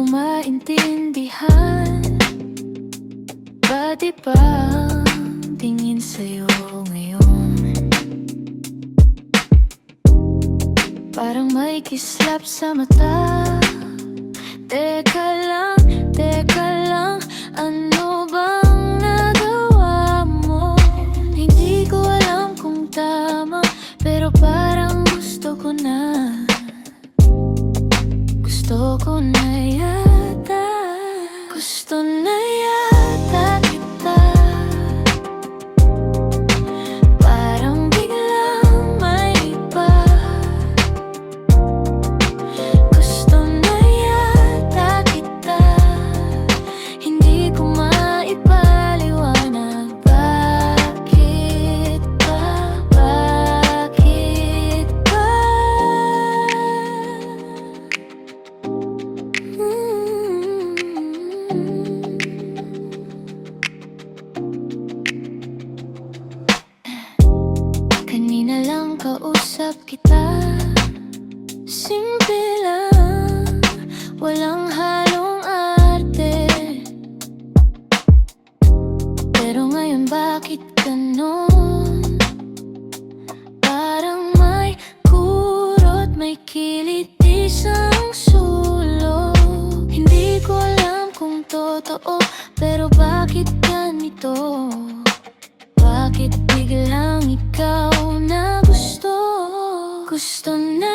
maintindihan. Ba't iba ang tingin sa'yo ngayon? Parang may kislap sa mata. Teka lang, ano bang nagawa mo? Hindi ko alam kung tama, pero parang gusto ko na. Gusto ko na yata. Gusto na yata kita. Parang biglang may iba. Gusto na yata kita. Hindi ko maipaliwanag. Bakit ba? Bakit ba? Kanina lang kausap kita. Simple lang, walang halong arte. Pero ngayon bakit ganon? Parang may kurot, may kilit, isang sulok. Hindi ko alam kung totoo, pero bakit ganito? Bakit biglang ikaw na gusto? Gusto na